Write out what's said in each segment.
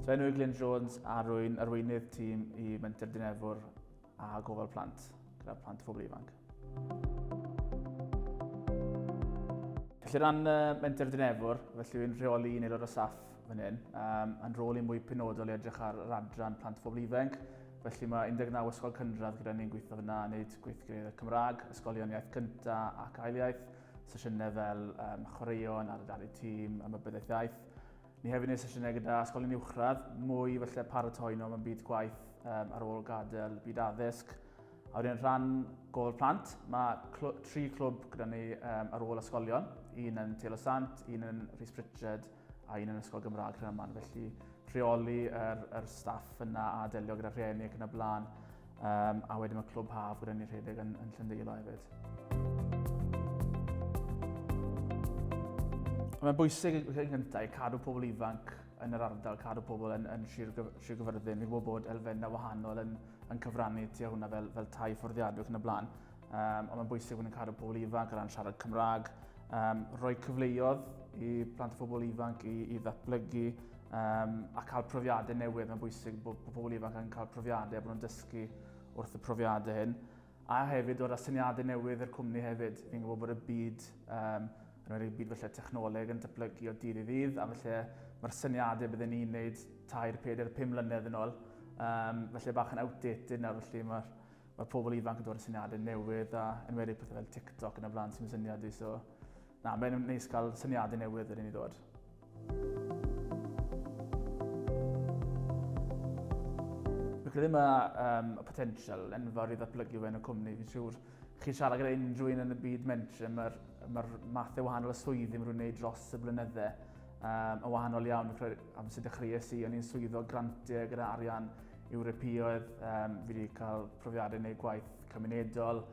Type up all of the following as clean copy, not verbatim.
So enw i Glyn a rwy'n arweinydd tîm i Menter Dinefwr a gofal plant, gyda plant a phobl ifanc. Felly ran Menter Dinefwr, felly wy'n rheoli i aelod o staff fan hyn, yn rôl i mwy penodol i edrych ar yr adran plant a phobl ifanc. Felly mae 19 ysgol cynradd gyda ni'n gweithio fyna yn gwneud gweithgareddau Cymraeg, ysgolion iaith cyntaf ac ail iaith, sesiynau fel chwaraeon, adeiladu tîm, ymwybyddiaeth iaith. Ni hefyd wneud sesiynau gyda ysgolion uwchradd, mwy felly paratoi nhw mewn byd gwaith ar ôl gadael byd addysg. A wedyn rhan gofal plant, mae 3 clwb gyda ni ar ôl ysgolion, un yn Teilo Sant, un yn Rhys Pritchard a un yn Ysgol Gymraeg Rhynaman. Felly rheoli yr staff yna a delio gyda rhieni ac yn y blaen. A wedyn mae clwb haf gyda ni rhedeg yn Llandeilo hefyd. Mae'n bwysig yn gyntaf i cadw pobl ifanc yn yr ardal, cadw pobl yn Sir Gyfyrddin. Fi'n gwybod bod elfennau wahanol yn cyfrannu tua hwnna fel tai fforddiadwy ac yn y blaen. Ond mae'n bwysig bod ni'n cadw pobl ifanc o ran siarad Cymraeg, rhoi cyfleoedd i plant a phobl ifanc i ddatblygu a cael profiadau newydd. Mae'n bwysig bod pobl ifanc yn cael profiadau, bod nhw'n dysgu wrth y profiadau hyn. A hefyd o'r syniadau newydd i'r cwmni hefyd. Fi'n gwybod bod y byd yn wedi byd felly technoleg yn datblygu o dydd i ddydd, a felly mae'r syniadau byddwn ni'n gwneud 3, 4, 5 mlynedd yn ôl. Felly bach yn outdated nawr, felly mae'r pobl ifanc yn dod â syniadau newydd a yn wedi pethau fel TikTok yn y blaen sy'n syniadau. So, mae'n neis cael syniadau newydd yn ei ddod. Fi'n credu mae y potensial enfawr i ddatblygu fe'n y cwmni. Fi'n siŵr chi siarad gyda unrhyw un yn y byd Menter, mae'r mathau wahanol y swyddi mae'n rhywun wneud dros y blynyddau yn wahanol iawn. Am sydd dechreuais i, o'n i'n swyddo grantiau gyda arian Ewropeaidd. Fi wedi cael profiadau wneud gwaith cymunedol,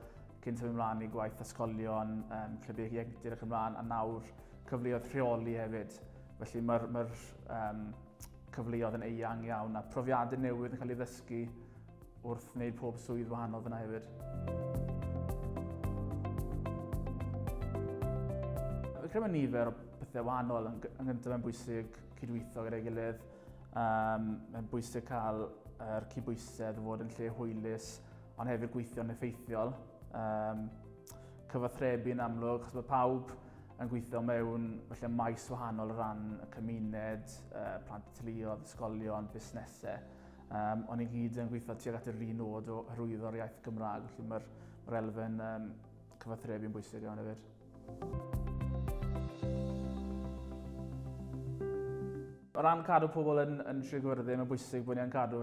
cyn symud ymlaen i gwaith ysgolion, clybiau ieuenctid ac ymlaen, a nawr cyfleoedd rheoli hefyd. Felly mae'r cyfleoedd yn eang iawn a profiadau newydd yn cael ei ddysgu wrth wneud pob swydd wahanol fyna hefyd. Fi'n credu mae nifer o bethau wahanol. Yn gyntaf mae'n bwysig cydweithio gyda'i gilydd. Mae'n bwysig cael yr cydbwysedd o fod yn lle hwylus, ond hefyd gweithio'n effeithiol. Cyfathrebu yn amlwg, achos mae pawb yn gweithio mewn maes wahanol o ran y cymuned, plant teuluoedd, ysgolion, busnesau. Ond ni gyd yn gweithio tuag at yr un nod o hyrwyddo'r iaith Gymraeg, felly mae'r elfen cyfathrebu'n bwysig iawn hefyd. O ran cadw pobl yn Sir Gyfyrddin, mae'n bwysig bod ni'n cadw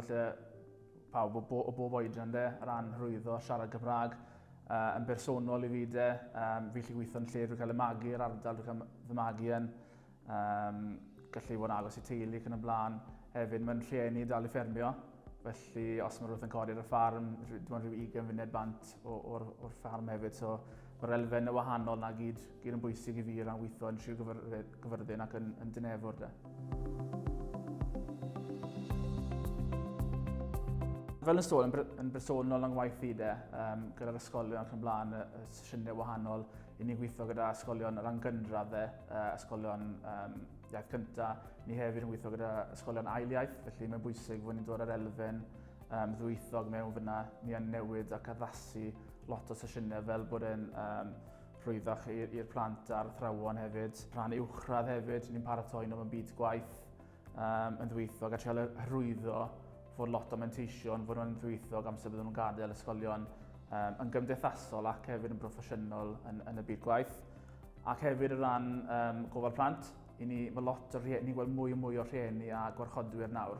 pawb o bob oedran o ran hyrwyddo, siarad Gymraeg. Yn bersonol i fi fi'n gallu gweithio'n lle dwi'n cael y magu i'r ardal, dwi'n cael fy magu yn. Gallu fod yn agos i teulu ac yn y blaen. Hefyd, mae'n rhieni dal i ffermio. Felly, os mae rhywbeth yn codi ar y ffarm, dwi'n rhyw 20 munud bant o'r ffarm hefyd. So, mae'r elfen y wahanol na gyd yn bwysig i fi ran weithio yn Sir Gyfyrddin ac yn Dinefwr. Fel yn sôn, yn bersonol yn gwaith i gyda'r ysgolion ac yn blaen y sesiynau wahanol, i ni'n gweithio gyda ysgolion ran gynradd, ysgolion iaith cyntaf. Ni hefyd yn gweithio gyda ysgolion ail iaith, felly mae'n bwysig fod ni'n dod ar elfen ddwyieithog mewn fyna. Ni yn newid ac addasu lot o sesiynau fel bod yn rhwyddach i'r plant a'r athrawon hefyd. Rhan uwchradd hefyd, ni'n paratoi nhw mewn byd gwaith yn ddwyieithog a trial hyrwyddo fod lot o manteision, fod nhw'n ddwyieithog amser byddwn nhw'n gadael ysgolion yn gymdeithasol ac hefyd yn broffesiynol yn y byd gwaith. Ac hefyd o ran gofal plant, mae lot o rhieni, ni'n gweld mwy o rhieni a gwarchodwyr nawr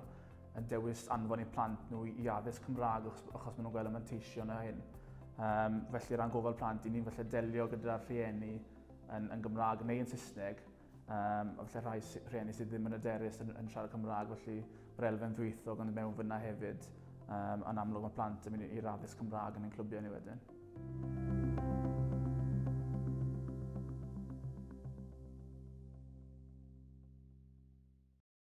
yn dewis anfon i plant nhw i addysg Cymraeg achos maen nhw'n gweld y manteision o hyn. Felly o ran gofal plant, ni'n felly delio gyda'r rhieni yn Gymraeg neu yn Saesneg. Felly rhai rhieni sydd ddim yn hyderus yn siarad Cymraeg, felly mae'r elfen ddwyieithog yn mewn fyna hefyd. Yn amlwg mae plant yn mynd i'r addysg Cymraeg yn ein clwbiau ni wedyn.